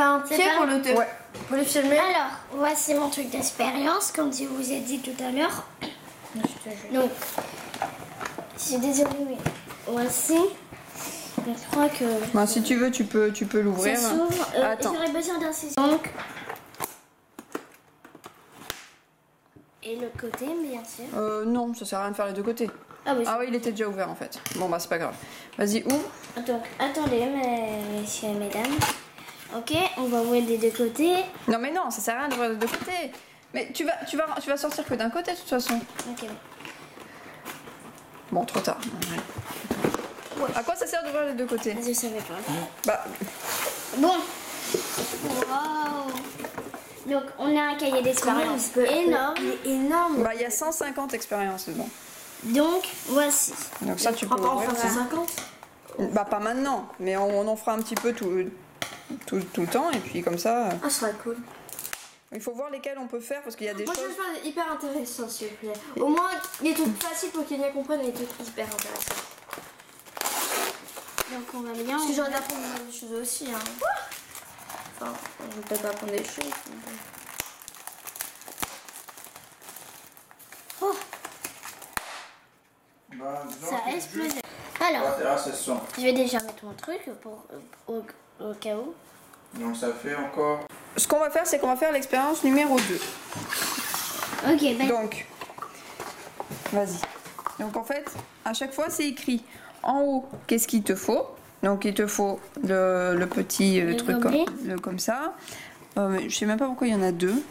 un pied pour le filmer. Alors, voici mon truc d'expérience, comme je vous ai dit tout à l'heure. Donc, je suis désolée, mais voici. Donc, je crois que... Bah, si tu veux, tu peux l'ouvrir. Ça s'ouvre. Attends. J'aurais besoin d'un ciseau. Donc... Et le côté, bien sûr. Non, ça sert à rien de faire les deux côtés. Ah oui. Ah oui, il était déjà ouvert en fait. Bon bah c'est pas grave. Vas-y, ouvre. Donc, attendez, messieurs et mesdames. Ok, on va ouvrir des deux côtés. Non mais non, ça sert à rien d'ouvrir les deux côtés. Mais tu vas sortir que d'un côté de toute façon. Ok. Bon, trop tard. Ouais. À quoi ça sert d'ouvrir les deux côtés? Je savais pas. Bah, Bon. Waouh. Donc, on a un cahier d'expérience énorme. Il est énorme. bah il y a 150 expériences dedans. Donc, voici. Donc ça tu peux Pas en ouvrir. faire ça. 150. Bah pas maintenant, mais on en fera un petit peu tout le temps et puis comme ça. Ah, ça serait cool. Il faut voir lesquels on peut faire parce qu'il y a des Moi, je choses. vais faire des hyper intéressants, s'il vous plaît. Au moins, des trucs faciles pour qu'ils bien comprennent et des trucs hyper intéressants. Donc, on va bien. Parce que j'ai envie d'apprendre des choses aussi. Hein. Enfin, je vais peut-être pas apprendre des choses. Mais... Oh, Bah, ça a explosé. Alors, c'est son. je vais déjà mettre mon truc pour, au cas où. Donc ça fait encore. Ce qu'on va faire, c'est qu'on va faire l'expérience numéro 2. Ok, ben. Donc, vas-y. Donc en fait, à chaque fois, c'est écrit en haut qu'est-ce qu'il te faut. Donc il te faut le petit truc gobelet. comme ça. Je sais même pas pourquoi il y en a deux.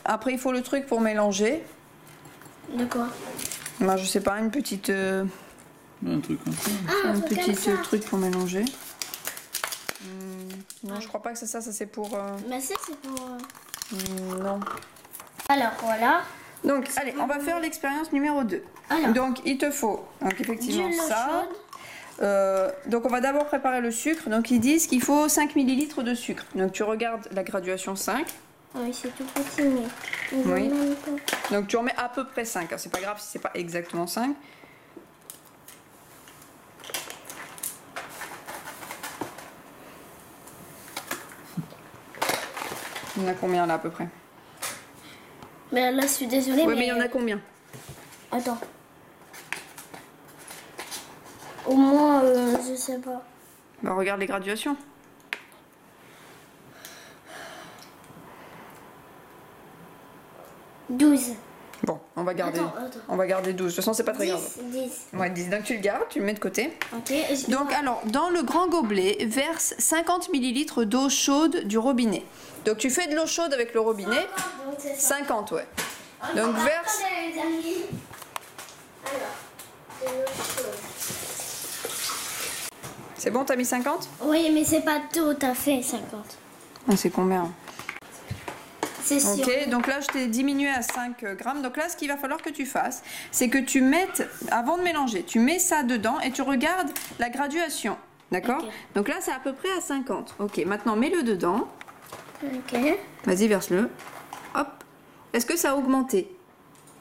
Après, il faut le truc pour mélanger. De quoi? Moi, je sais pas, une petite, Un truc comme ça. Ah, un un truc petit comme ça. truc pour mélanger. Non, je crois pas que c'est ça. Ça c'est pour. Mais c'est pour. Non. Alors, voilà. Donc, allez, on va faire l'expérience numéro 2. Alors. Donc, il te faut donc effectivement De l'eau ça. chaude. Donc, on va d'abord préparer le sucre. Donc, ils disent qu'il faut 5 ml de sucre. Donc, tu regardes la graduation 5. Oui, c'est tout petit, mais. on voit Oui. même pas. Donc, tu remets à peu près 5. C'est pas grave si c'est pas exactement 5. Il y en a combien là à peu près? Mais là, je suis désolée. Oui, mais il y en a combien? Attends. Au moins, je sais pas. Bah, regarde les graduations. « 12. Bon, on va garder. Attends. On va garder 12. De toute façon, c'est pas très grave. 10. Ouais, 10. Donc, tu le gardes, tu le mets de côté. Ok. et je Donc dois- alors, dans le grand gobelet, verse 50 ml d'eau chaude du robinet. Donc tu fais de l'eau chaude avec le robinet. Donc, c'est ça. 50, ouais. Donc verse... Attendez, les amis. Alors, de l'eau chaude. C'est bon, t'as mis 50? Oui, mais c'est pas tout à fait 50. Ah, c'est combien? C'est sûr. Ok, donc là je t'ai diminué à 5 grammes. Donc là, ce qu'il va falloir que tu fasses, c'est que tu mettes, avant de mélanger, tu mets ça dedans et tu regardes la graduation. D'accord? Ok. Donc là, c'est à peu près à 50. Ok, maintenant mets-le dedans. Ok. Vas-y, verse-le. Hop. Est-ce que ça a augmenté?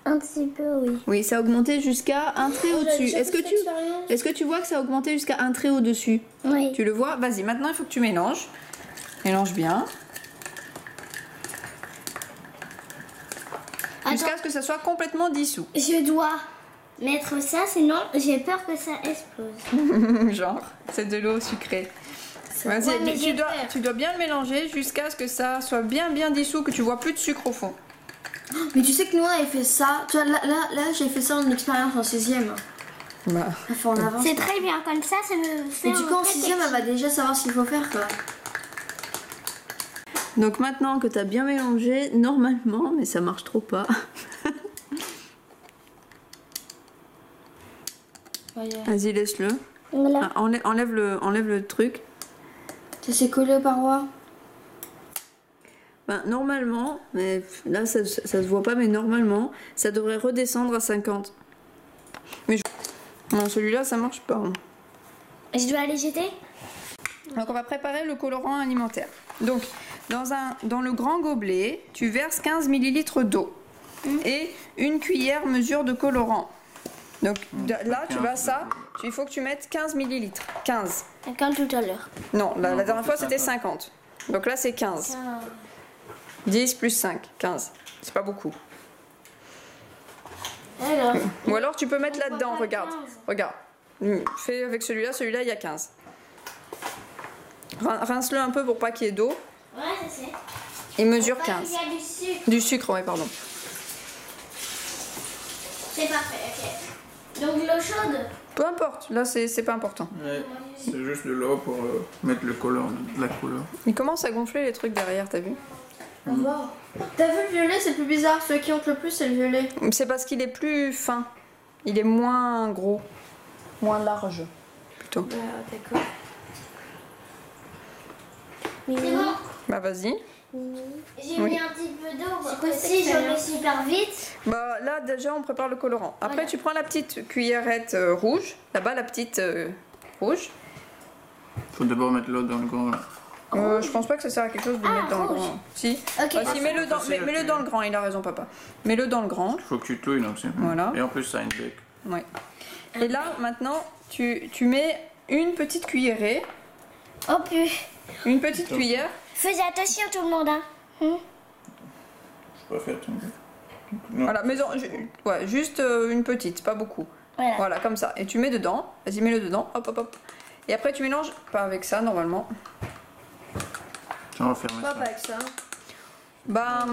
Un petit peu, oui. Oui, ça a augmenté jusqu'à un trait au-dessus. déjà Est-ce fait que cette expérience. est-ce que tu vois que ça a augmenté jusqu'à un trait au-dessus? Oui. Tu le vois? Vas-y, maintenant il faut que tu mélanges. Mélange bien. Jusqu'à ce que ça soit complètement dissous. Je dois mettre ça, sinon j'ai peur que ça explose. Genre, c'est de l'eau sucrée. Ouais, Vas-y, mais j'ai peur. tu dois bien le mélanger jusqu'à ce que ça soit bien dissous, que tu vois plus de sucre au fond. Mais tu sais que nous, on avait fait ça. Tu vois, là j'ai fait ça en expérience en 6ème. Bah, Enfin, en avance. C'est très bien, comme ça me fait Et du coup, en 6ème, elle va déjà savoir ce qu'il faut faire, quoi. donc maintenant que tu as bien mélangé, normalement, mais ça marche trop pas. Vas-y, laisse-le. Voilà. Ah, enlève le truc. Ça s'est collé aux parois. Ben, normalement, mais là ça se voit pas, mais normalement, ça devrait redescendre à 50. Mais non, celui-là, ça marche pas. Hein. Je dois aller jeter? Donc on va préparer le colorant alimentaire. Donc, dans le grand gobelet, tu verses 15 ml d'eau et une cuillère mesure de colorant. Donc là, tu vas ça, il faut que tu mettes 15 millilitres. 15. Comme tout à l'heure. Non, la Non, dernière fois c'est c'était 50. Donc là c'est 15. 10 plus 5, 15. C'est pas beaucoup. Alors, Ou alors tu peux mettre Pourquoi là-dedans, pas regarde. 15? Regarde. Fais avec celui-là il y a 15. Rince-le un peu pour pas qu'il y ait d'eau. ouais, je sais. Il mesure Pas qu'il 15. y a du sucre. Du sucre, ouais, pardon. C'est parfait, ok. Donc l'eau chaude. Peu importe, là c'est pas important. Ouais, c'est juste de l'eau pour mettre le couleur, de la couleur. Il commence à gonfler les trucs derrière, t'as vu? Au revoir. T'as vu le violet, c'est plus bizarre. Celui qui honte le plus, c'est le violet. C'est parce qu'il est plus fin. Il est moins gros. Moins large, plutôt. Bah, d'accord. C'est bon. Bah vas-y. J'ai Oui. mis un petit peu d'eau. C'est quoi cette Aussi, j'en mets expérience super vite. Bah là déjà on prépare le colorant. Après Voilà. tu prends la petite cuillerette rouge. Là-bas la petite rouge. Faut d'abord mettre l'eau dans le grand. Je pense pas que ça sert à quelque chose de mettre dans le rouge. grand. Si. Ok. Bah, si, mets-le dans, facile à mets-le tuer. dans le grand, il a raison papa. Mets-le dans le grand. Faut que tu touilles donc c'est bon. Voilà. Et en plus ça a une bec. Ouais. Et là maintenant tu mets une petite cuillerée. Oh pu. Une petite cuillère. Faisez attention tout le monde, hein. Je peux pas faire tomber. Non. Voilà, mais ouais, juste une petite, pas beaucoup. Voilà. Voilà, comme ça. Et tu mets dedans. Vas-y, mets-le dedans. Hop, hop, hop. Et après, tu mélanges. Pas avec ça, normalement. On va fermer Pas ça. avec ça. Bah.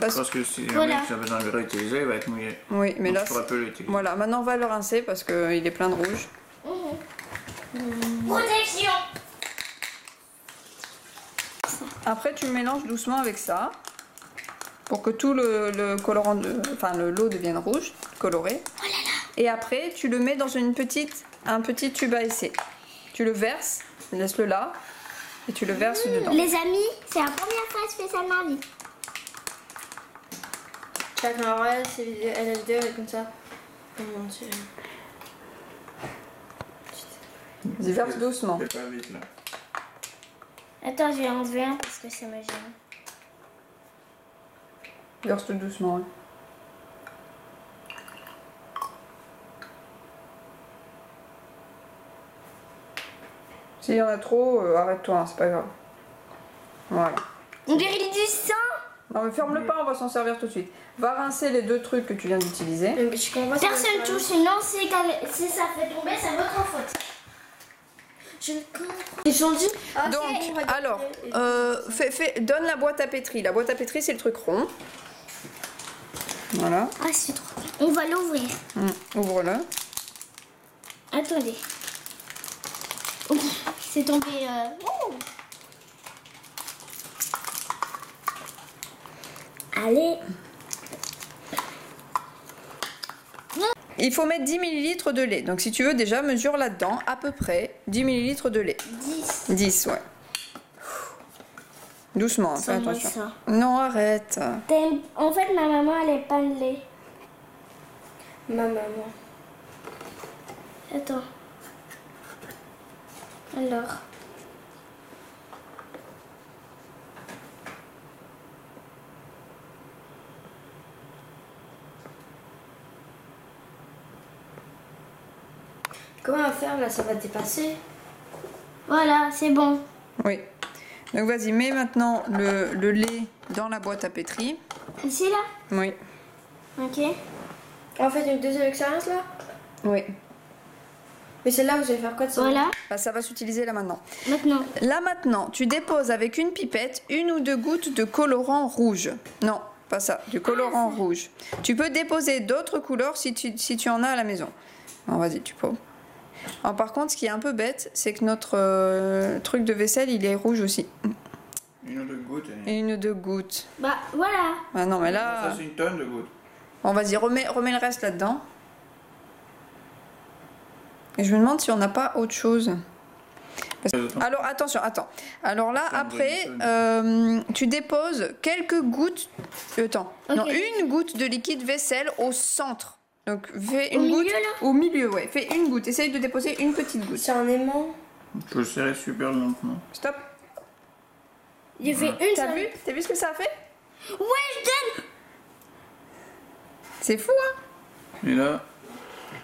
Parce que si Voilà. jamais tu as besoin de le réutiliser, il va être mouillé. Oui, mais Donc, là. tu pourras plus l'utiliser. Voilà, maintenant, on va le rincer parce qu'il est plein de rouge. Protection. Après, tu mélanges doucement avec ça. Pour que tout le colorant, enfin, l'eau devienne rouge, coloré. Et après, tu le mets dans un petit tube à essai. Tu le verses, laisse-le là. Et tu le verses dedans. Les amis, c'est la première fois que je fais ça de ma vie. Alors elle, elle a le vidéo, elle est comme ça. Oh mon dieu. Vas-y, verse doucement. Fais pas vite là. Attends, je vais enlever un parce que ça me gêne. Verse tout doucement. hein. S'il y en a trop, arrête-toi, hein, c'est pas grave. Voilà. On dirait du sang. Non mais ferme-le pas, on va s'en servir tout de suite. Va rincer les deux trucs que tu viens d'utiliser. Mais je comprends pas ce Personne que- touche, sinon si ça fait tomber, c'est votre faute. Je comprends. Ils sont dit. Ah, Donc, c'est bon, on va alors, garder. donne la boîte à pétri. La boîte à pétri, c'est le truc rond. Voilà. Ah, c'est trop. On va l'ouvrir. Ouvre-le. Attendez. Oh, c'est tombé. Oh. Allez. Il faut mettre 10 ml de lait. Donc si tu veux déjà, mesure là-dedans à peu près 10 ml de lait. 10. 10, ouais. Doucement, fais Ça me attention. ça. Non, arrête. En fait, ma maman, elle est pas de lait. Ma maman. Attends. Alors. Comment on va faire là? Ça va dépasser. Voilà, c'est bon. Oui. Donc vas-y, mets maintenant le lait dans la boîte à pétri. Ici, là. Oui. Ok. On fait une deuxième expérience là? Oui. Mais celle-là, vous allez faire quoi de ça? Voilà. Bah, ça va s'utiliser là maintenant. Maintenant. Là maintenant, tu déposes avec une pipette 1 ou 2 gouttes de colorant rouge. Non, pas ça, du colorant rouge. Tu peux déposer d'autres couleurs si tu en as à la maison. Bon, vas-y, tu peux. Alors, par contre, ce qui est un peu bête, c'est que notre truc de vaisselle, il est rouge aussi. Une ou deux gouttes. Et 1 ou 2 gouttes. Bah, voilà. Ah non, mais Ça là... c'est une tonne de gouttes. Bon, vas-y, remets le reste là-dedans. Et je me demande si on n'a pas autre chose. Alors, attention, attends. Alors là, Ça me après, donne tu déposes quelques gouttes... Attends. Ok. Non, une goutte de liquide vaisselle au centre. Donc, fais une milieu, goutte... là Au milieu, ouais. Fais une goutte. Essaye de déposer une petite goutte. C'est un aimant. Je le serrer super lentement. Stop. J'ai fait une T'as seule. vu? T'as vu ce que ça a fait? Ouais, je donne. C'est fou, hein? Et là,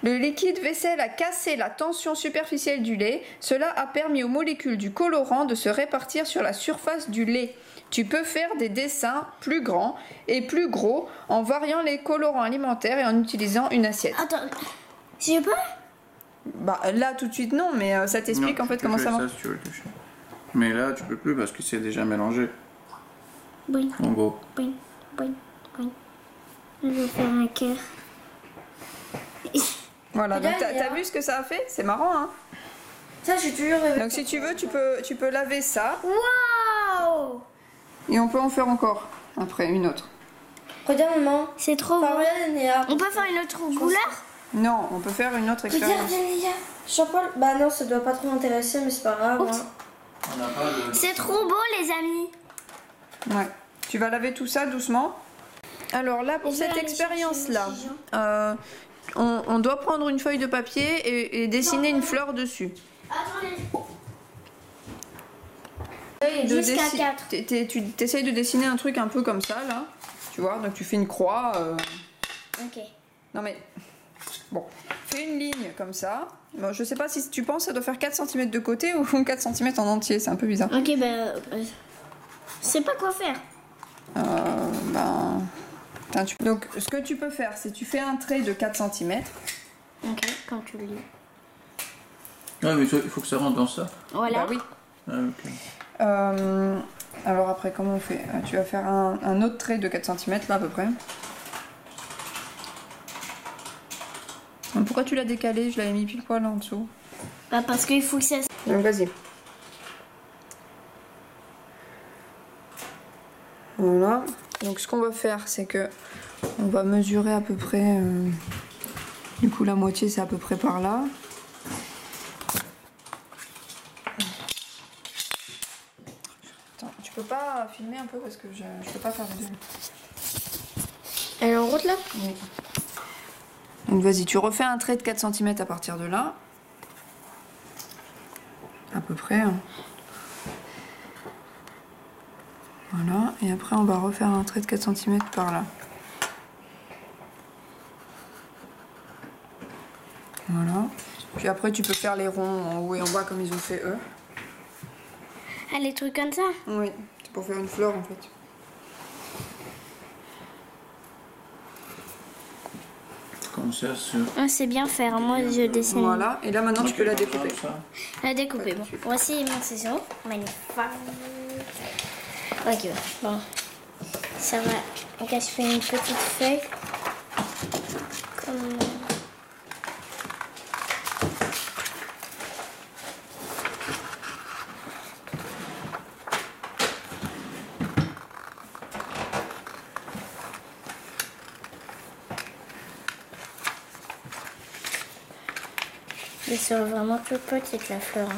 Le liquide vaisselle a cassé la tension superficielle du lait. Cela a permis aux molécules du colorant de se répartir sur la surface du lait. Tu peux faire des dessins plus grands et plus gros en variant les colorants alimentaires et en utilisant une assiette. Attends, je peux? Bah là tout de suite non, mais ça t'explique Non, en fait tu peux comment ça faire marche. si tu veux le toucher. Mais là, tu peux plus parce que c'est déjà mélangé. Oui, En gros. oui, oui, oui. Je vais faire un cœur. Voilà, donc Regarde, t'as vu ce que ça a fait? C'est marrant, hein? Ça, j'ai toujours rêvé. Donc si tu veux, tu peux laver ça Waouh! et on peut en faire encore après une autre. Regarde, maman. C'est trop beau. Enfin, regarde, Néa. On peut faire une autre couleur? Non, on peut faire une autre expérience. Regarde, Néa. Jean-Paul. Bah non, ça doit pas trop m'intéresser, mais c'est pas grave. Oups. Hein. On n'a pas de... C'est trop beau, les amis. Ouais. Tu vas laver tout ça doucement. Alors là, pour Je vais cette aller expérience-là, chercher on doit prendre une feuille de papier et dessiner une fleur dessus. Attendez. Jusqu'à Jusqu'à 4. Tu essayes de dessiner un truc un peu comme ça, là. Tu vois, donc tu fais une croix. Ok. Non mais... Bon, fais une ligne comme ça. Bon, je sais pas si tu penses ça doit faire 4 cm de côté ou 4 cm en entier, c'est un peu bizarre. Ok, ben. Je sais pas quoi faire. Ben... Attends, donc ce que tu peux faire, c'est tu fais un trait de 4 cm. Ok, quand tu le lis. Ouais, mais il faut que ça rentre dans ça. Voilà. Bah oui. Ah, ok. Alors après, comment on fait? Tu vas faire un autre trait de 4 cm là à peu près. Pourquoi tu l'as décalé? Je l'avais mis pile poil en dessous. Bah, parce qu'il faut que ça. Donc vas-y. Voilà. Donc ce qu'on va faire, c'est que on va mesurer à peu près. Du coup, la moitié, c'est à peu près par là. Attends, tu peux pas filmer un peu parce que je peux pas faire les deux. Elle est en route là? Oui. Donc vas-y, tu refais un trait de 4 cm à partir de là. À peu près. Hein. Voilà, et après on va refaire un trait de 4 cm par là. Voilà. Puis après tu peux faire les ronds en haut et en bas comme ils ont fait eux. Ah, les trucs comme ça? Oui, c'est pour faire une fleur en fait. Comme ça, Ah, c'est bien faire. Moi, je dessine. Voilà, et là maintenant tu peux la découper. La découper. Bon. Voici mon ciseau. Magnifique. Ok, bon. Ça va. Donc, je fais une petite feuille. Comme... Ils sont vraiment toutes petites, la fleur. Hein.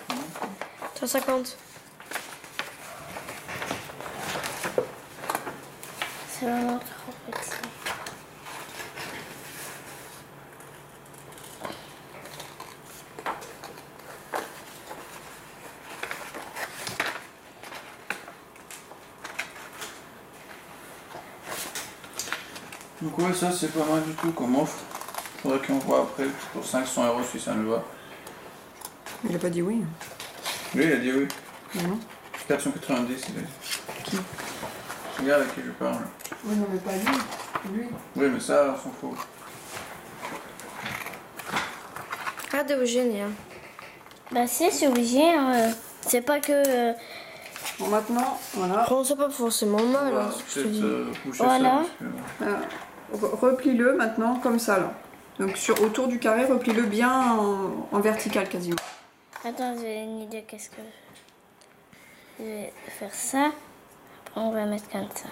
Mmh. 150. C'est vraiment trop petit. Donc ouais, ça c'est pas mal du tout comme offre. Faudrait qu'on voit après pour 500 € si ça nous va. Il a pas dit oui. Lui il a dit oui. Non. 490 il a dit. Qui? Regarde à qui je parle. Oui, non mais pas lui. Lui. Oui mais ça on s'en fout. Regarde Eugène. Hein. Bah, c'est obligé. Hein. C'est pas que. Bon maintenant, voilà. Bon, c'est pas forcément mal. Voilà, Hein, ce que je te dis. peut-être boucher Voilà. ça parce que... Replie-le maintenant comme ça là. Donc autour du carré, replie-le bien en vertical quasiment. Attends, j'ai une idée. Qu'est-ce que. Je vais faire ça. Après, on va mettre comme ça.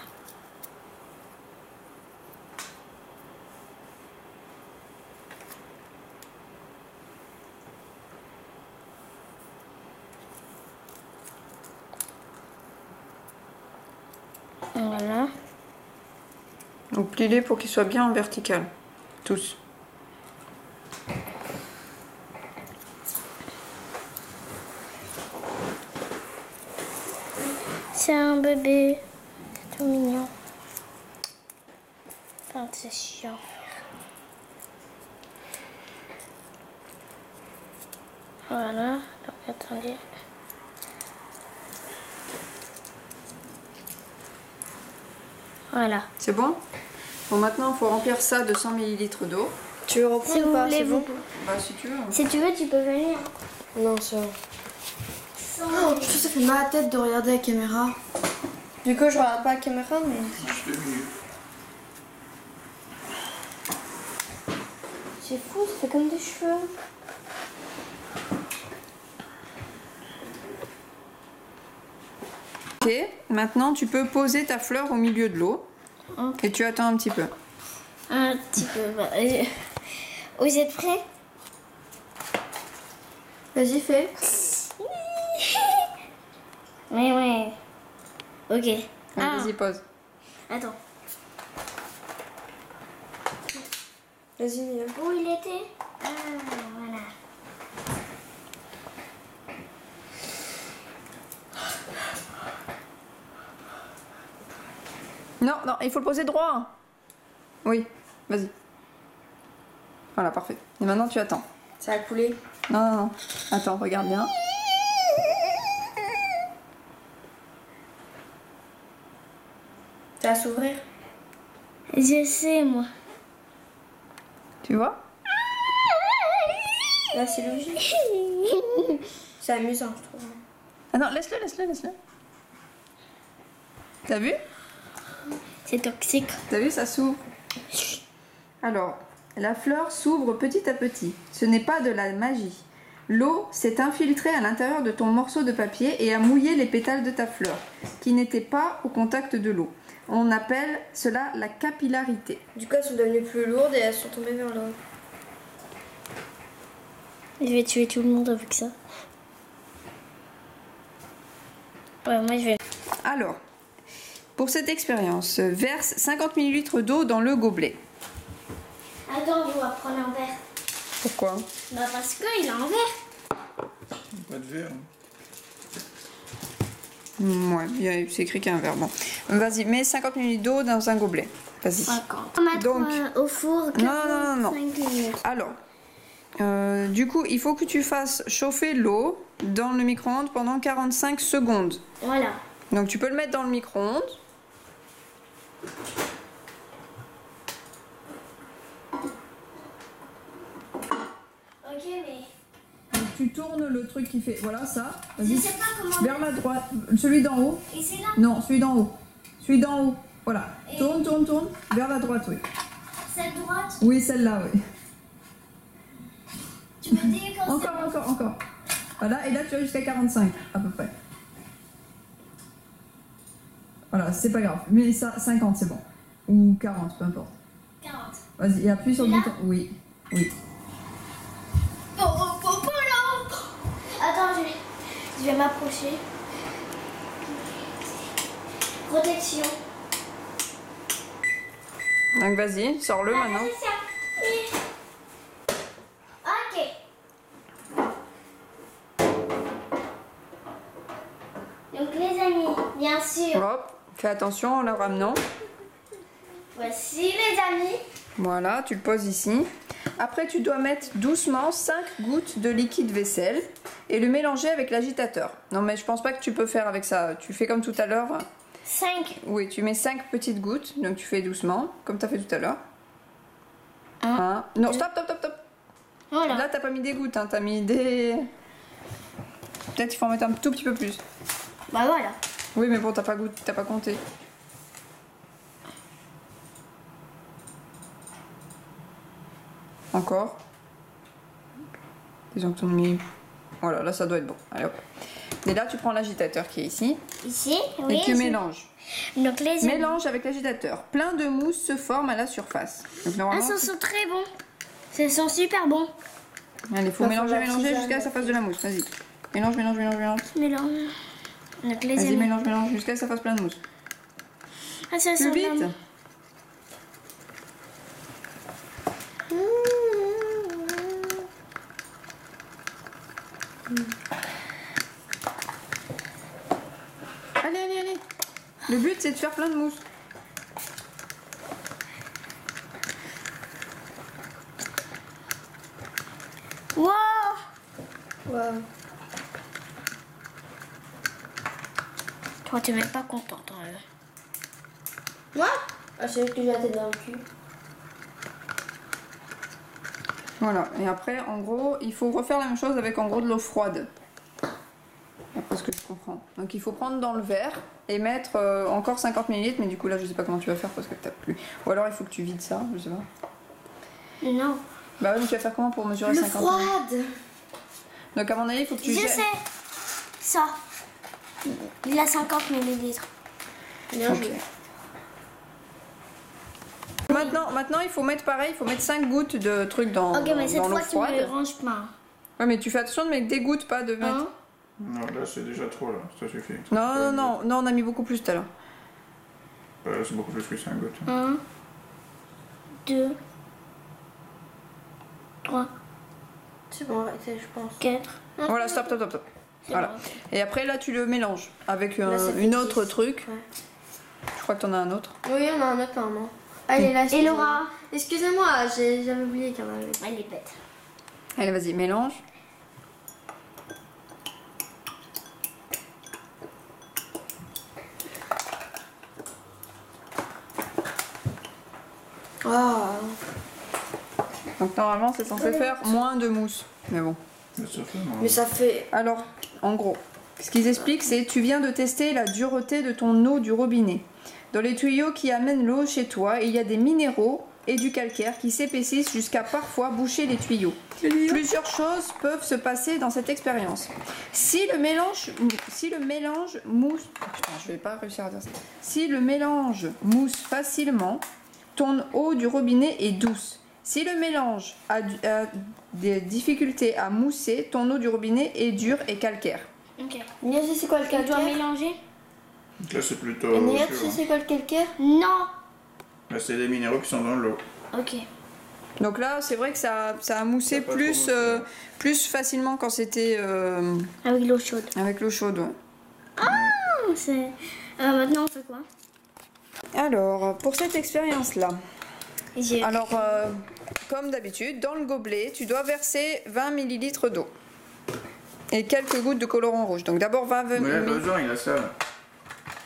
Voilà. Donc plie-les pour qu'ils soient bien en vertical. Tous. C'est un bébé. C'est tout mignon. Enfin, c'est chiant. Voilà. Donc, attendez. Voilà. C'est bon? Bon, maintenant, il faut remplir ça de 100 ml d'eau. Tu veux reprendre Si ou vous pas? voulez, C'est bon? Bah, si tu veux. Si tu veux, tu peux venir. Non, c'est bon. Oh, je trouve que ça fait mal à la tête de regarder la caméra. Du coup, je regarde pas la caméra, mais... Je l'ai vu. C'est fou, ça fait comme des cheveux. Ok, maintenant tu peux poser ta fleur au milieu de l'eau. Ok. Et tu attends un petit peu. Un petit peu. Bah, vous êtes prêts? Vas-y, fais. Oui, oui. Ok. Allez, vas-y, pose. Attends. Vas-y, Mia. Où il était? Ah, voilà. Non, non, il faut le poser droit. Oui, vas-y. Voilà, parfait. Et maintenant tu attends. Ça a coulé. Non, non, non. Attends, regarde bien. Ça va s'ouvrir. Je sais, moi. Tu vois? Là, c'est logique. C'est amusant, je trouve. Ah non, laisse-le, laisse-le, laisse-le. T'as vu? C'est toxique. T'as vu, ça s'ouvre. Alors, la fleur s'ouvre petit à petit. Ce n'est pas de la magie. L'eau s'est infiltrée à l'intérieur de ton morceau de papier et a mouillé les pétales de ta fleur, qui n'étaient pas au contact de l'eau. On appelle cela la capillarité. Du coup, elles sont devenues plus lourdes et elles sont tombées vers le haut. Je vais tuer tout le monde avec ça. Ouais, moi je vais. Alors, pour cette expérience, verse 50 ml d'eau dans le gobelet. Attends, on va prendre un verre. Pourquoi? Bah parce qu'il a un verre. Pas de verre. Ouais, c'est écrit qu'il y a un verre. Bon. Vas-y, mets 50 ml d'eau dans un gobelet. Vas-y. 50. On va mettre Donc- au four 45 Non, non, non, non. minutes. Alors, du coup, il faut que tu fasses chauffer l'eau dans le micro-ondes pendant 45 secondes. Voilà. Donc tu peux le mettre dans le micro-ondes. Ok, mais Donc, tu tournes le truc qui fait... Voilà, ça. je Vas-y. sais pas comment. Vers la droite. Celui d'en haut. Et c'est là. Non, celui d'en haut. Celui d'en haut. Voilà. Tourne, tourne, tourne. Vers la droite, oui. Cette droite. Oui, celle-là, oui. Tu me dis quand Encore. Voilà, et là tu vas jusqu'à 45 à peu près. Voilà, c'est pas grave. Mais ça, 50 c'est bon. Ou 40, peu importe. c'est 40. Vas-y, et appuie sur le Là bouton. Oui, oui. Attends, je vais m'approcher. Protection. Donc vas-y, sors-le maintenant. Ok. Donc les amis, bien sûr, Hop, fais attention en le ramenant. voici les amis. Voilà, tu le poses ici. Après, tu dois mettre doucement 5 gouttes de liquide vaisselle et le mélanger avec l'agitateur. Non, mais je pense pas que tu peux faire avec ça. Tu fais comme tout à l'heure. 5. Oui, tu mets 5 petites gouttes, donc tu fais doucement, comme tu as fait tout à l'heure. Un, Non, stop, stop, stop, stop. Voilà. Là, t'as pas mis des gouttes, hein, t'as mis des... Peut-être il faut en mettre un tout petit peu plus. Bah voilà. Oui, mais bon, t'as pas compté. Encore. Disons que t'en as mis... Voilà, là, ça doit être bon. Allez, hop. Et là, tu prends l'agitateur qui est ici Ici, oui. et tu mélanges. Donc les amis. Mélange avec l'agitateur. Plein de mousse se forme à la surface. Donc, Ah, normalement, ça sent très bon. Ça sent super bon. allez, faut Va mélanger, falloir mélanger tisane. jusqu'à ce que ça fasse de la mousse. Vas-y. Mélange, mélange, mélange, mélange. Mélange. Donc les Vas-y, amis. mélange, mélange jusqu'à ce que ça fasse plein de mousse. Ah, ça Plus sent vite. vraiment- Allez, allez, allez. Le but c'est de faire plein de mousse. Wow. Wow. Toi, t'es même pas contente. Hein. Moi ah, c'est que j'ai la tête dans le cul. Voilà, et après en gros il faut refaire la même chose avec en gros de l'eau froide. Après ce que je comprends. Donc il faut prendre dans le verre et mettre encore 50 ml, mais du coup là je sais pas comment tu vas faire parce que t'as plus. Ou alors il faut que tu vides ça, je sais pas. Non. Bah oui, mais tu vas faire comment pour mesurer Le 50 ml? froide. Donc à mon avis il faut que tu Je gères- sais. Ça. Il a 50 millilitres. Bien Ok. joué. Maintenant il faut mettre pareil, il faut mettre 5 gouttes de trucs dans, Ok, mais cette dans l'eau fois, tu me froide. ranges pas. Ouais mais tu fais attention de mettre des gouttes, pas de mettre... Un, Non, là c'est déjà trop, là. Ça suffit. Non, on a mis beaucoup plus tout à l'heure. Là c'est beaucoup plus que 5 gouttes. 1, 2, 3, C'est bon, arrêtez, je pense. 4. Voilà, stop. Voilà. Et après là tu le mélanges avec Là, ça fait une autre 10. truc. Ouais. Je crois que t'en as un autre. Oui, on a un autre normalement. Allez, là, Et Laura? Excusez-moi, j'avais oublié qu'il y en avait. Elle est bête. Allez vas-y, mélange. Ah. Donc normalement c'est censé faire moins de mousse. Mais bon. Mais ça fait, non. Mais ça fait. Alors, en gros, ce qu'ils expliquent, c'est tu viens de tester la dureté de ton eau du robinet. Dans les tuyaux qui amènent l'eau chez toi, il y a des minéraux et du calcaire qui s'épaississent jusqu'à parfois boucher les tuyaux. Plusieurs choses peuvent se passer dans cette expérience. Si le mélange mousse... Oh putain, je vais pas réussir à dire ça. Si le mélange mousse facilement, ton eau du robinet est douce. Si le mélange a des difficultés à mousser, ton eau du robinet est dure et calcaire. Ok. Nia, tu sais c'est quoi le Tu dois calcaire? mélanger? Donc là c'est plutôt. Et Nia, dur, tu sais hein. c'est quoi le calcaire? Non. Là c'est des minéraux qui sont dans l'eau. Ok. Donc là, c'est vrai que ça a moussé Ça a pas plus, trop moussé. plus facilement quand c'était Avec l'eau chaude. avec l'eau chaude. Ouais. Oh, c'est... maintenant, on fait quoi? Alors, pour cette expérience-là, J'ai... alors comme d'habitude, dans le gobelet, tu dois verser 20 ml d'eau et quelques gouttes de colorant rouge. Donc d'abord 20 Mais là, pas ml. besoin, il a ça. Là.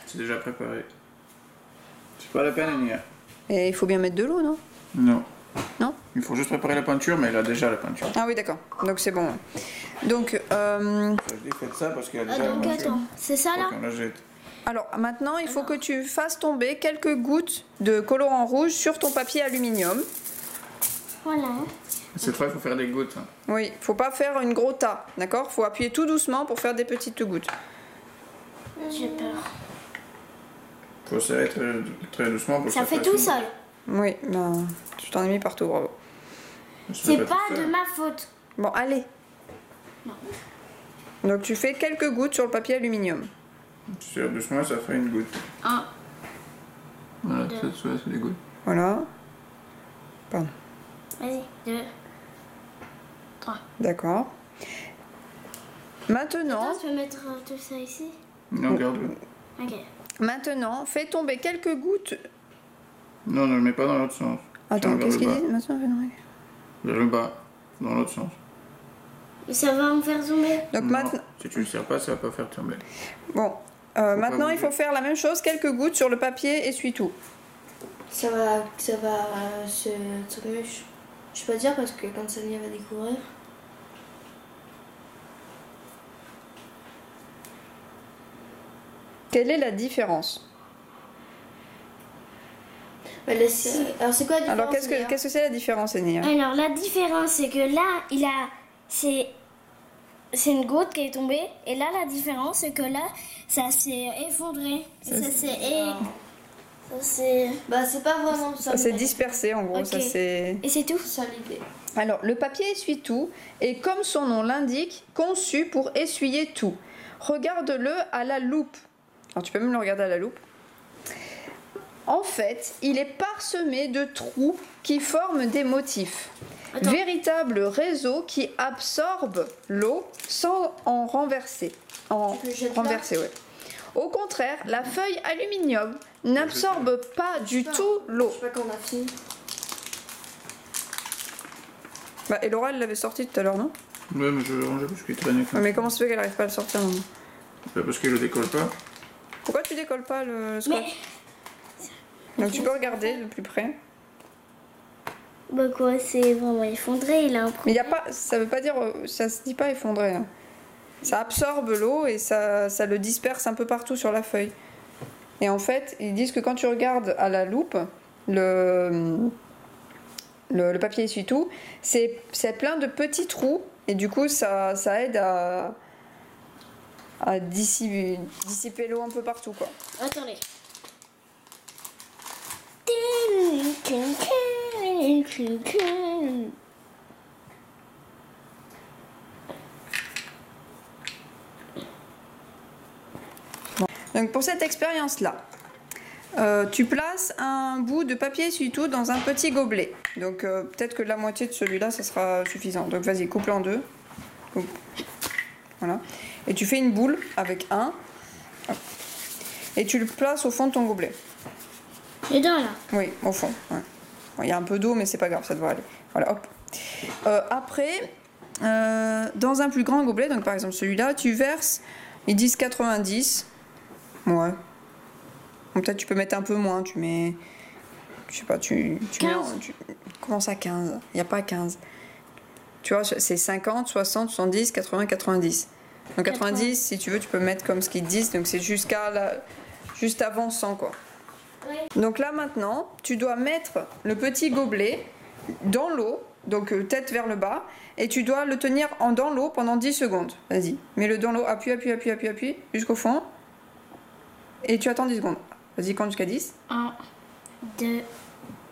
C'est déjà préparé. C'est pas la peine, Nia. Et il faut bien mettre de l'eau, non? Non. Non? Il faut juste préparer la peinture, mais il a déjà la peinture. Ah oui, d'accord. Donc c'est bon. Donc, Je dis faites ça parce qu'il a déjà la donc, peinture. attends. C'est ça, là? Ok, on la jette. alors maintenant, il faut que tu fasses tomber quelques gouttes de colorant rouge sur ton papier aluminium. Voilà. Cette fois, il faut faire des gouttes. Hein. Oui, faut pas faire une gros tas, d'accord? Faut appuyer tout doucement pour faire des petites gouttes. J'ai peur. Faut serrer très, très doucement pour que Ça fait fasse tout une- seul. Oui, ben, tu t'en as mis partout, bravo. Ça C'est fait pas tout de seul. ma faute. Bon, allez. Donc tu fais quelques gouttes sur le papier aluminium. Tu serres doucement, ça fait une goutte. 1, Voilà, Deux. ça, c'est des gouttes. Voilà. Pardon. vas-y. 2, 3. D'accord. Maintenant, Attends, tu peux mettre tout ça ici? Non, garde-le. Ok. maintenant, fais tomber quelques gouttes. Non, ne le mets pas dans l'autre sens. Attends, Tiens, vers qu'est-ce le qu'il bas. dit maintenant? Fais tomber. Vers le bas, dans l'autre sens. Et ça va me faire tomber? Donc Non, maintenant, si tu ne le serres pas, ça va pas faire tomber. bon, maintenant il bouger. faut faire la même chose, quelques gouttes sur le papier essuie-tout. Ça va se truc. Je peux pas dire parce que quand Sonia va découvrir. Quelle est la différence? Bah, alors c'est quoi la différence? Alors qu'est-ce Nia que c'est la différence, Enia? Alors, la différence, c'est que là, il a... C'est une goutte qui est tombée. Et là, la différence, c'est que là, ça s'est effondré. Ça s'est... Bah c'est pas vraiment ça. Ça s'est mais- dispersé en gros, Ok. ça c'est... Et c'est tout? C'est ça l'idée. Alors, le papier essuie-tout est, comme son nom l'indique, conçu pour essuyer tout. Regarde-le à la loupe. Alors, tu peux même le regarder à la loupe. En fait, il est parsemé de trous qui forment des motifs. Attends. Véritable réseau qui absorbe l'eau sans en renverser. En Tu peux le jeter là renverser, ouais. Au contraire, la feuille aluminium n'absorbe pas du tout l'eau. Je sais pas quand on a fini. Bah, et Laura, elle l'avait sorti tout à l'heure, non? Ouais, mais je le rangeais parce qu'il traînait. Mais comment ça se fait qu'elle arrive pas à le sortir, maman? Parce qu'il le décolle pas. Pourquoi tu décolles pas le scotch? Donc tu peux regarder de plus près. Bah quoi, c'est vraiment effondré, il a un Mais y a pas, ça veut pas dire, ça se dit pas effondré. Hein. Ça absorbe l'eau et ça le disperse un peu partout sur la feuille. Et en fait, ils disent que quand tu regardes à la loupe, le papier essuie-tout, c'est plein de petits trous et du coup ça aide à dissiper l'eau un peu partout, quoi. Attendez. Donc pour cette expérience-là, tu places un bout de papier essuie-tout dans un petit gobelet. Donc peut-être que la moitié de celui-là, ça sera suffisant. Donc vas-y, coupe-le en deux. Coupe. Voilà. Et tu fais une boule avec un. Et tu le places au fond de ton gobelet. Dedans là. Oui, au fond. Ouais. Bon, il y a un peu d'eau, mais c'est pas grave, ça devrait aller. Voilà, hop. Après, dans un plus grand gobelet, donc par exemple celui-là, tu verses, ils disent 90. Ouais. Donc peut-être tu peux mettre un peu moins, tu mets. Je sais pas, tu mets. Comment ça 15? Il n'y a pas 15. Tu vois, c'est 50, 60, 70, 80, 90. Donc 90, si tu veux, tu peux mettre comme ce qu'ils te disent, donc c'est juste avant 100, quoi. Oui. Donc là maintenant, tu dois mettre le petit gobelet dans l'eau, donc tête vers le bas, et tu dois le tenir dans l'eau pendant 10 secondes. Vas-y, mets-le dans l'eau, appuie, jusqu'au fond, et tu attends 10 secondes. Vas-y, compte jusqu'à 10. 1, 2,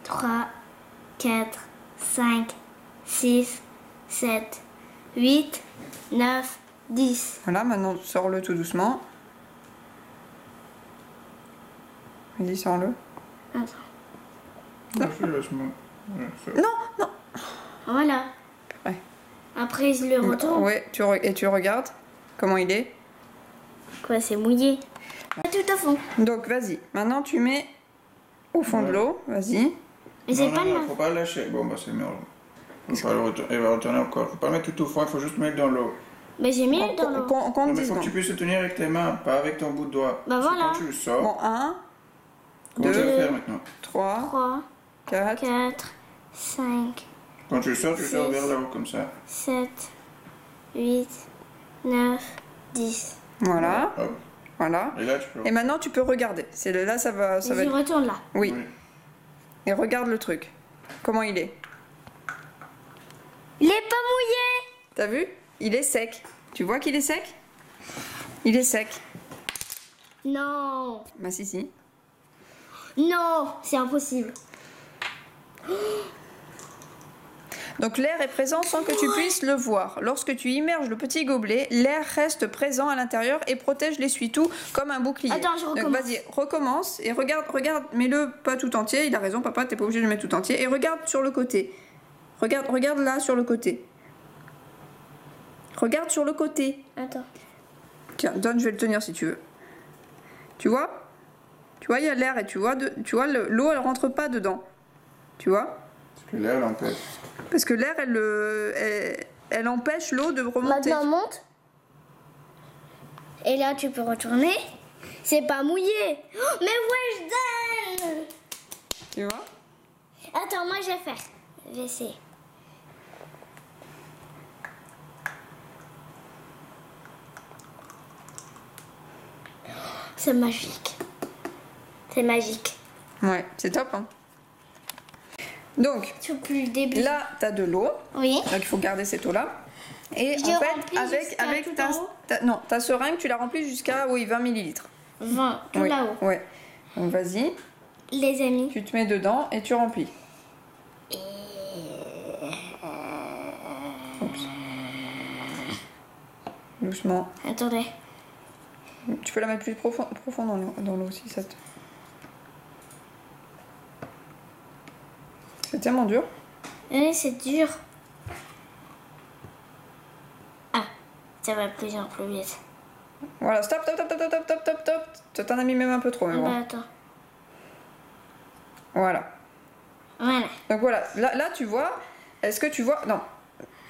3, 4, 5, 6, 7, 8, 9, 10. Voilà, maintenant sors-le tout doucement. Vas-y, sors-le. Attends. Non. Voilà. Ouais. Après, je le retourne. Ouais, et tu regardes comment il est. Quoi, c'est mouillé. Tout au fond. Donc vas-y, maintenant tu mets au fond de l'eau, vas-y. Mais c'est pas le faut pas le lâcher. Bon, bah c'est mieux. Il va retourner encore. Faut pas le mettre tout au fond, il faut juste mettre dans l'eau. Mais j'ai mis dans l'eau. Compte Non, mais 10 faut que tu secondes. puisses le tenir avec tes mains, pas avec ton bout de doigt. Bah Parce que voilà. quand tu le sors, Bon, 1, comment tu vas 2, faire maintenant? 3, 3, 4. 4, 5, Quand tu le sors, tu le sors 6, vers là-haut comme ça. 7, 8, 9, 10. Voilà, Hop. voilà. Et là, tu peux. Et maintenant tu peux regarder. Là, ça va Je être... retourne là. Oui. Et regarde le truc. Comment il est? Il est pas mouillé. T'as vu? Il est sec. Tu vois qu'il est sec? Il est sec. Non. Bah si. Non, c'est impossible. Donc l'air est présent sans que tu puisses le voir. Lorsque tu immerges le petit gobelet, l'air reste présent à l'intérieur et protège l'essuie-tout comme un bouclier. Attends, je recommence. Donc vas-y, recommence et regarde, mets-le pas tout entier. Il a raison, papa, t'es pas obligé de le mettre tout entier. Et regarde sur le côté. Regarde là sur le côté. Regarde sur le côté. Attends. Tiens, donne, je vais le tenir si tu veux. Tu vois? Tu vois, il y a l'air et tu vois, l'eau, elle rentre pas dedans. Tu vois? Parce que l'air l'empêche. Parce que l'air, elle empêche l'eau de remonter. Maintenant, monte. Et là, tu peux retourner. C'est pas mouillé. Oh, mais Weshden! Tu vois? Attends, moi, je vais faire. Je vais essayer. C'est magique. C'est magique. Ouais, c'est top. Hein. Donc, Depuis le début. là, tu as de l'eau. Oui. Donc, il faut garder cette eau-là. Et Je en fait, remplis jusqu'à avec tout en haut non, ta seringue, tu la remplis jusqu'à 20 millilitres. 20, tout Oui, là-haut. Ouais. Donc, vas-y, Les amis. tu te mets dedans et tu remplis. Oups. Doucement. Attendez. Tu peux la mettre plus profond dans l'eau si ça te... C'est tellement dur. Oui, c'est dur. Ah, ça va plus en plus vite. Voilà, stop, stop, stop, stop, stop, stop, stop, stop. Tu t'en as mis même un peu trop, mais Bah, bon. attends. Voilà. Voilà. Donc voilà, là tu vois, est-ce que tu vois... Non.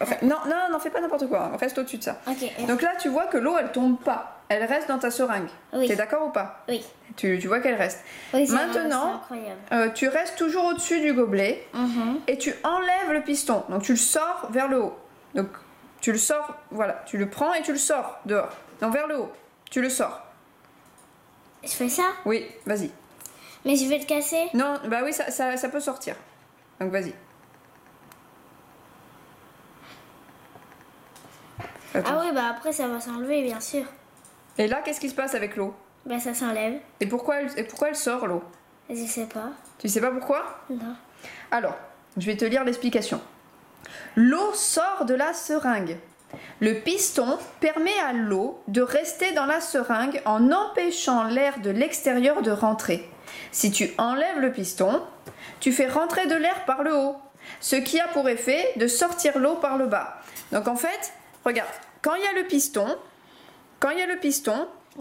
Enfin, non, fais pas n'importe quoi, reste au-dessus de ça. Ok. Donc là tu vois que l'eau elle tombe pas, elle reste dans ta seringue. Oui. T'es d'accord ou pas? Oui. Tu vois qu'elle reste. Oui, c'est Maintenant, incroyable. tu restes toujours au-dessus du gobelet Mhm. et tu enlèves le piston. Donc tu le sors vers le haut. Donc tu le sors, voilà, tu le prends et tu le sors dehors. Donc vers le haut, tu le sors. Je fais ça? Oui, vas-y. Mais je vais le casser. Non, bah oui, ça peut sortir. Donc vas-y. Attends. Ah oui, bah après ça va s'enlever, bien sûr. Et là, qu'est-ce qui se passe avec l'eau? Bah ça s'enlève. Et pourquoi elle sort l'eau? Je sais pas. Tu sais pas pourquoi? Non. Alors, je vais te lire l'explication. L'eau sort de la seringue. Le piston permet à l'eau de rester dans la seringue en empêchant l'air de l'extérieur de rentrer. Si tu enlèves le piston, tu fais rentrer de l'air par le haut, ce qui a pour effet de sortir l'eau par le bas. Donc en fait, regarde, quand il y a le piston,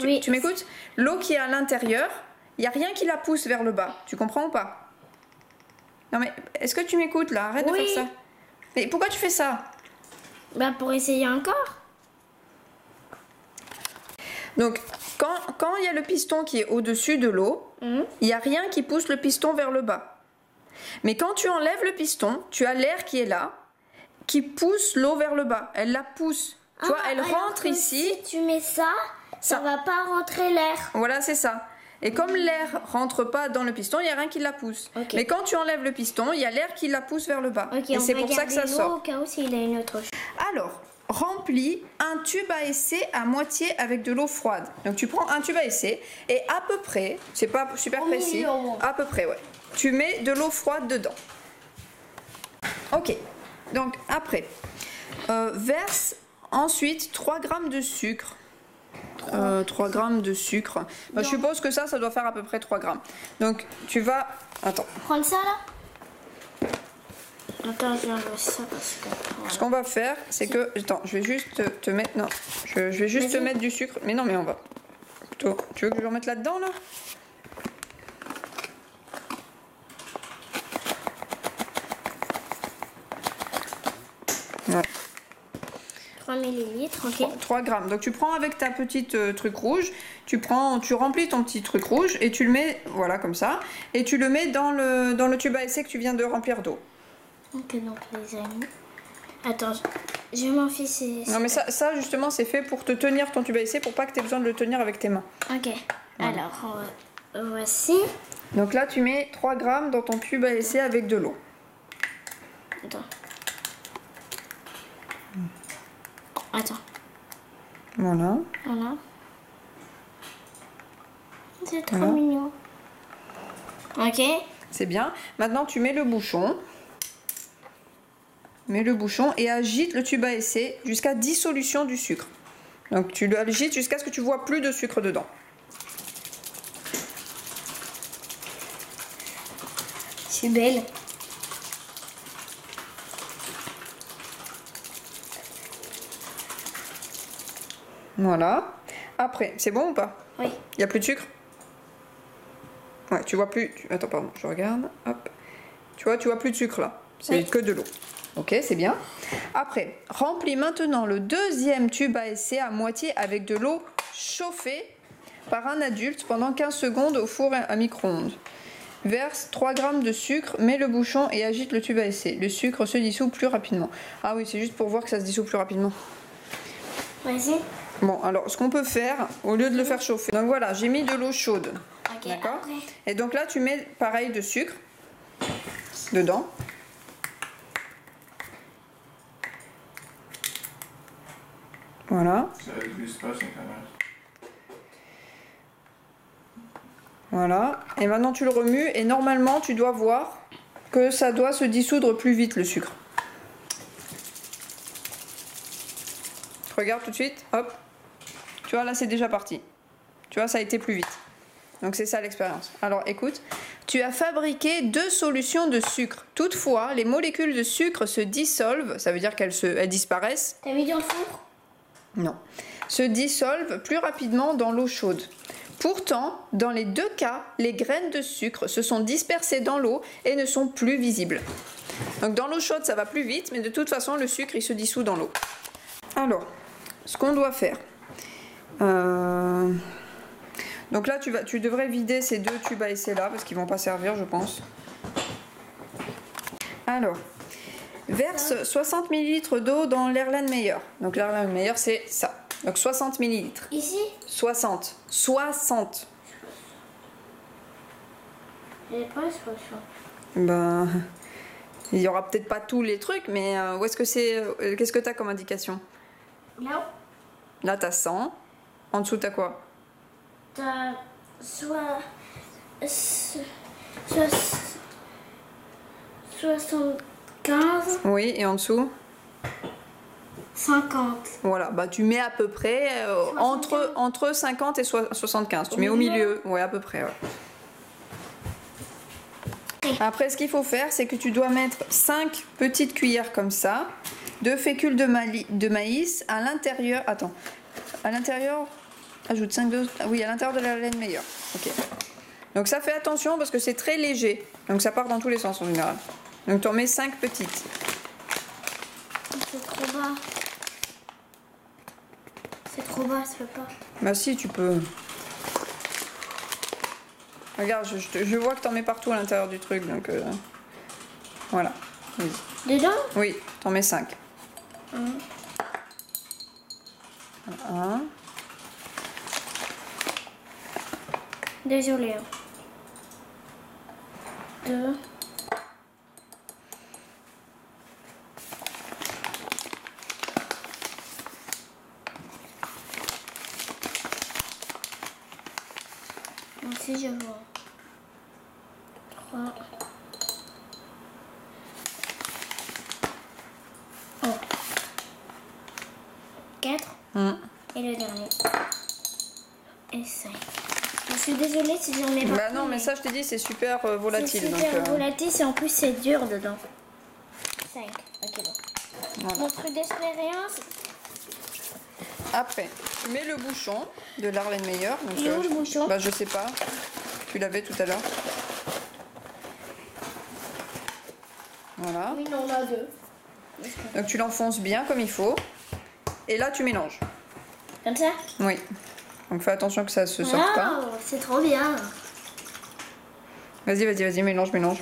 Oui. tu m'écoutes? L'eau qui est à l'intérieur, il n'y a rien qui la pousse vers le bas. Tu comprends ou pas? Non mais, est-ce que tu m'écoutes là? Arrête de Oui. faire ça. Mais pourquoi tu fais ça? Bah pour essayer encore. Donc, quand il y a le piston qui est au-dessus de l'eau, il n'y a rien qui pousse le piston vers le bas. Mais quand tu enlèves le piston, tu as l'air qui est là, qui pousse l'eau vers le bas. Elle la pousse. Tu vois, elle alors rentre que ici. Si tu mets ça, ça va pas rentrer l'air. Voilà, c'est ça. Et comme l'air rentre pas dans le piston, il n'y a rien qui la pousse. Ok. Mais quand tu enlèves le piston, il y a l'air qui la pousse vers le bas. Ok, Et on c'est va pour ça que ça garder l'eau sort. au cas où s'il a une autre chose. Alors, remplis un tube à essai à moitié avec de l'eau froide. Donc tu prends un tube à essai et à peu près, c'est pas super Au précis, milieu, au moins. à peu près, ouais. Tu mets de l'eau froide dedans. Ok, donc après, verse ensuite 3 grammes de sucre. 3 grammes de sucre. Bah, je suppose que ça doit faire à peu près 3 grammes. Donc tu vas... Attends. Prendre ça là. Attends, je vais enlever ça parce que. Voilà. Ce qu'on va faire, c'est que... Attends, je vais juste te mettre... Non, je vais juste te Vas-y. mettre du sucre. Mais non, mais on va... Plutôt... Tu veux que je le remette là-dedans, là? Ouais. 3 millilitres, ok. 3 grammes. Donc tu prends avec ta petite truc rouge, tu remplis ton petit truc rouge et tu le mets, voilà, comme ça. Et tu le mets dans le tube à essai que tu viens de remplir d'eau. Ok, donc les amis. Attends, je m'en fiche. Non mais ça justement c'est fait pour te tenir ton tube à essai pour pas que tu aies besoin de le tenir avec tes mains. Ok. Alors, voici. Donc là tu mets 3 grammes dans ton tube à essai avec de l'eau. Attends. Attends. Voilà. Voilà. C'est trop Voilà. mignon. Ok. C'est bien. Maintenant tu mets le bouchon. Mets le bouchon et agite le tube à essai jusqu'à dissolution du sucre. Donc tu l'agites jusqu'à ce que tu vois plus de sucre dedans. C'est belle. Voilà. Après, c'est bon ou pas? Oui. Il n'y a plus de sucre? Ouais, tu vois plus... Attends, pardon, je regarde. Hop. Tu vois plus de sucre là. C'est Oui. que de l'eau. Ok, c'est bien. Après, remplis maintenant le deuxième tube à essai à moitié avec de l'eau chauffée par un adulte pendant 15 secondes au four à micro-ondes. Verse 3 grammes de sucre, mets le bouchon et agite le tube à essai. Le sucre se dissout plus rapidement. Ah oui, c'est juste pour voir que ça se dissout plus rapidement. Vas-y. Bon, alors ce qu'on peut faire, au lieu de le faire chauffer, donc voilà, j'ai mis de l'eau chaude. Ok. D'accord. Après. Et donc là, tu mets pareil de sucre dedans. Voilà, Ça va être de l'espace, hein, quand même. voilà. Et maintenant, tu le remues et normalement, tu dois voir que ça doit se dissoudre plus vite le sucre. Regarde tout de suite, hop. Tu vois, là, c'est déjà parti. Tu vois, ça a été plus vite. Donc c'est ça l'expérience. Alors écoute, tu as fabriqué 2 solutions de sucre. Toutefois, les molécules de sucre se dissolvent, ça veut dire qu'elles disparaissent. T'as mis dans le four? Non. se dissolvent plus rapidement dans l'eau chaude. Pourtant, dans les deux cas, les graines de sucre se sont dispersées dans l'eau et ne sont plus visibles. Donc dans l'eau chaude, ça va plus vite, mais de toute façon, le sucre, il se dissout dans l'eau. Alors, ce qu'on doit faire... Donc là, tu devrais vider ces deux tubes à essai là, parce qu'ils vont pas servir, je pense. Alors, verse 60 ml d'eau dans l'Erlenmeyer. Donc l'Erlenmeyer, c'est ça. Donc 60 ml. Ici? 60. 60. J'ai pas 60. Ben, il y aura peut-être pas tous les trucs, mais où est-ce que c'est... Qu'est-ce que tu as comme indication? Là? Là, tu as 100. En dessous, tu as quoi? T'as 75. Oui, et en dessous? 50. Voilà, bah tu mets à peu près entre 50 et 75. Tu mets au milieu, ouais, à peu près. Ouais. Après, ce qu'il faut faire, c'est que tu dois mettre 5 petites cuillères comme ça de fécule de maïs à l'intérieur. Attends, à l'intérieur, ajoute 5 doses. Oui, à l'intérieur de la laine meilleure. Ok. Donc ça, fait attention parce que c'est très léger. Donc ça part dans tous les sens en général. Donc tu en mets 5 petites. C'est trop bas. C'est trop bas, ça peut pas. Bah si, tu peux. Regarde, je vois que t'en mets partout à l'intérieur du truc, donc voilà. Vas-y. Dedans? Oui, t'en mets 5. 1. Désolée. 2. Aussi, je vois. 3. Oh. 4. Et le dernier. Et 5. Je suis désolée si j'en mets pas. Bah non, mais ça, je t'ai dit, c'est super volatile. C'est super donc, volatile et en plus, c'est dur dedans. 5. Ok, bon. Voilà. Mon truc d'expérience. Après, tu mets le bouchon de l'Erlenmeyer. Il est où le bouchon? Bah je sais pas. Tu l'avais tout à l'heure. Voilà. Oui, non, on a 2. Donc tu l'enfonces bien comme il faut. Et là, tu mélanges. Comme ça? Oui. Donc fais attention que ça se sorte pas. Wow, c'est trop bien. Vas-y, vas-y, vas-y, mélange, mélange.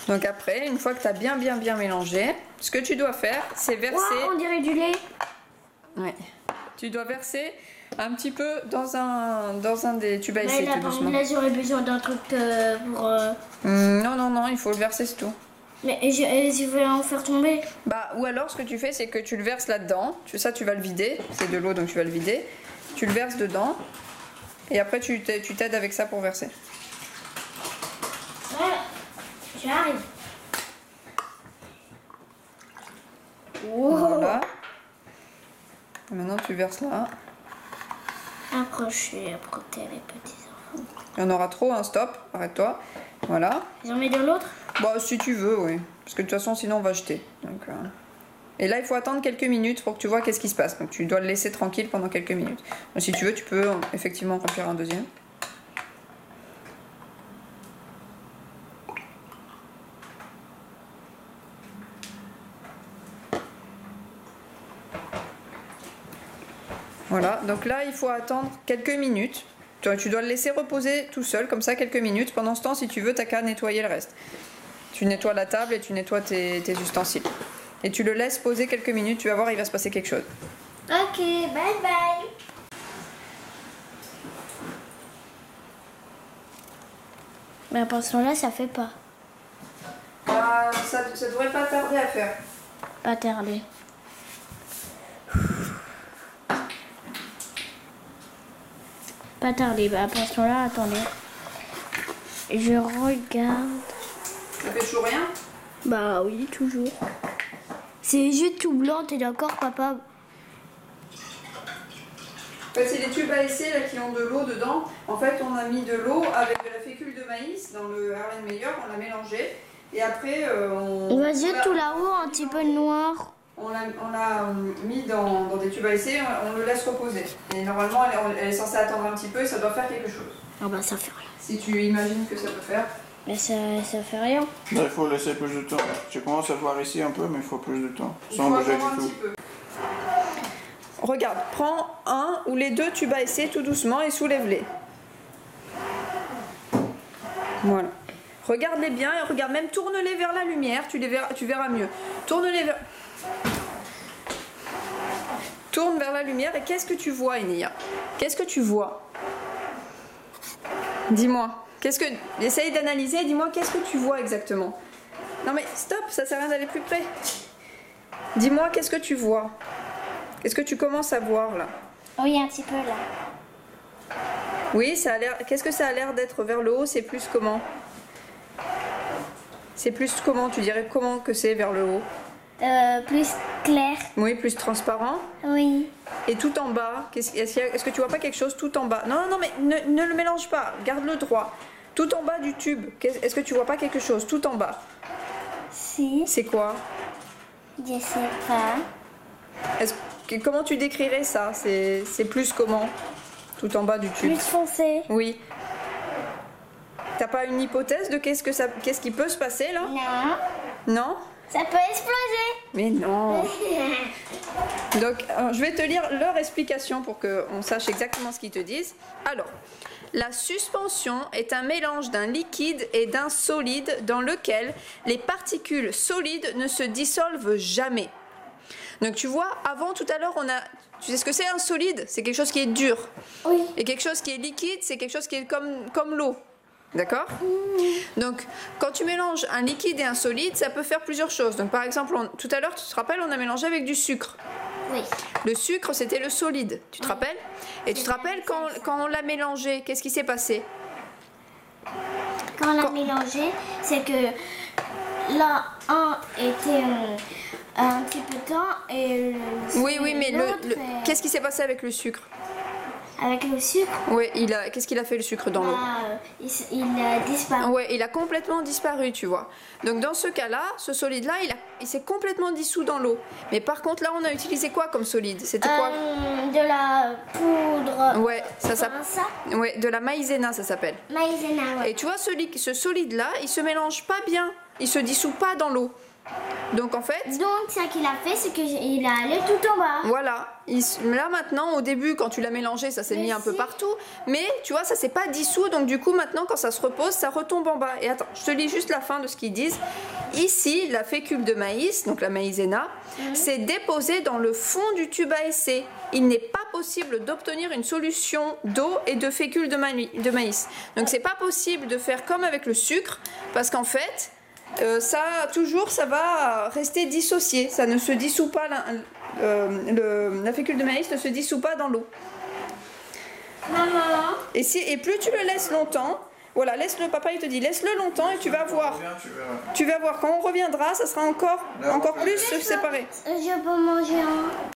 Donc après, une fois que tu as bien mélangé, ce que tu dois faire, c'est verser... Wow, on dirait du lait. Ouais. Tu dois verser un petit peu dans un des tubes à essai, Là, tout doucement. là j'aurais besoin d'un truc pour... Non, il faut le verser, c'est tout. Mais je vais en faire tomber. Bah, ou alors, ce que tu fais, c'est que tu le verses là-dedans. Ça, tu vas le vider. C'est de l'eau, donc tu vas le vider. Tu le verses dedans. Et après, tu t'aides avec ça pour verser. Ouais, j'arrive. Wow. Voilà. Et maintenant, tu verses là. Approchez les petits enfants. Il y en aura trop, hein, stop, arrête-toi. Voilà. J'en mets de l'autre? Bah, si tu veux, oui. Parce que de toute façon, sinon, on va jeter. Donc, Et là, il faut attendre quelques minutes pour que tu vois qu'est-ce qui se passe. Donc, tu dois le laisser tranquille pendant quelques minutes. Donc, si tu veux, tu peux effectivement remplir un deuxième. Voilà, donc là, il faut attendre quelques minutes. Tu dois le laisser reposer tout seul, comme ça, quelques minutes. Pendant ce temps, si tu veux, t'as qu'à nettoyer le reste. Tu nettoies la table et tu nettoies tes ustensiles. Et tu le laisses poser quelques minutes, tu vas voir, il va se passer quelque chose. Ok, bye bye. Mais attention là, ça fait pas. Ça devrait pas tarder à faire. Pas tarder. Pas tarder. Bah attention là, attendez. Je regarde. Ça fait toujours rien? Bah oui, toujours. C'est juste tout blanc, t'es d'accord, papa? En fait, c'est les tubes à essai là, qui ont de l'eau dedans. En fait, on a mis de l'eau avec de la fécule de maïs dans le Erlenmeyer, on l'a mélangé. Et après, Vas-y, tout là-haut, un petit peu noir. on l'a mis dans des tubes à essai, on le laisse reposer. Et normalement, elle est censée attendre un petit peu et ça doit faire quelque chose. Ah bah ça fait rien. Si tu imagines que ça peut faire. Mais ça fait rien. Là, il faut laisser plus de temps. Tu commences à voir ici un peu, mais il faut plus de temps. Il Sans faut bouger attendre un du tout. petit peu. Regarde, prends un ou les deux tubes à essai tout doucement et soulève-les. Voilà. Regarde-les bien et regarde même, tourne-les vers la lumière, tu verras mieux. Tourne-les vers... Tourne vers la lumière et qu'est-ce que tu vois, Enia? Qu'est-ce que tu vois? Dis-moi. Essaye d'analyser, dis-moi qu'est-ce que tu vois exactement. Non mais stop, ça sert à rien d'aller plus près. Dis-moi qu'est-ce que tu vois. Qu'est-ce que tu commences à voir là? Oui, un petit peu là. Oui, ça a l'air. Qu'est-ce que ça a l'air d'être vers le haut? C'est plus comment? C'est plus comment? Tu dirais comment que c'est vers le haut? Plus clair. Oui, plus transparent. Oui. Et tout en bas, est-ce que tu vois pas quelque chose tout en bas? Non, non, mais ne le mélange pas, garde-le droit. Tout en bas du tube, est-ce que tu vois pas quelque chose tout en bas? Si. C'est quoi? Je sais pas. Comment tu décrirais ça? C'est plus comment? Tout en bas du tube. Plus foncé. Oui. T'as pas une hypothèse de qu'est-ce qui peut se passer là? Non. Non? Ça peut exploser. Mais non. Donc, je vais te lire leur explication pour qu'on sache exactement ce qu'ils te disent. Alors, la suspension est un mélange d'un liquide et d'un solide dans lequel les particules solides ne se dissolvent jamais. Donc, tu vois, avant, tout à l'heure, tu sais ce que c'est un solide? C'est quelque chose qui est dur. Oui. Et quelque chose qui est liquide, c'est quelque chose qui est comme l'eau. D'accord? Donc, quand tu mélanges un liquide et un solide, ça peut faire plusieurs choses. Donc, par exemple, tout à l'heure, tu te rappelles, on a mélangé avec du sucre. Oui. Le sucre, c'était le solide. Tu te rappelles? Et tu te rappelles quand on l'a mélangé, qu'est-ce qui s'est passé? Quand on l'a mélangé, c'est que là, un était un petit peu de temps et Oui, mais l'autre, qu'est-ce qui s'est passé avec le sucre? avec le sucre, Oui, qu'est-ce qu'il a fait le sucre dans l'eau? il a disparu. Ouais, il a complètement disparu, tu vois. Donc dans ce cas-là, ce solide-là, il s'est complètement dissous dans l'eau. Mais par contre, là, on a utilisé quoi comme solide? C'était quoi? De la poudre. Ouais, ça s'appelle. Ouais, de la maïzena, ça s'appelle. Maïzena, ouais. Et tu vois, ce solide-là, il se mélange pas bien. Il se dissout pas dans l'eau. Donc en fait... Donc ce qu'il a fait, c'est qu'il est allé tout en bas. Voilà. Là maintenant, au début, quand tu l'as mélangé, ça s'est mis un peu partout. Mais tu vois, ça s'est pas dissous. Donc du coup, maintenant, quand ça se repose, ça retombe en bas. Et attends, je te lis juste la fin de ce qu'ils disent. Ici, la fécule de maïs, donc la maïzena, s'est déposée dans le fond du tube à essai. Il n'est pas possible d'obtenir une solution d'eau et de fécule de maïs. Donc c'est pas possible de faire comme avec le sucre, parce qu'en fait... ça va rester dissocié, ça ne se dissout pas, la fécule de maïs ne se dissout pas dans l'eau. Maman. Et plus tu le laisses longtemps, voilà, laisse-le, papa il te dit, laisse-le longtemps et tu vas voir. Tu vas voir, quand on reviendra, ça sera encore plus séparé. Je peux manger un.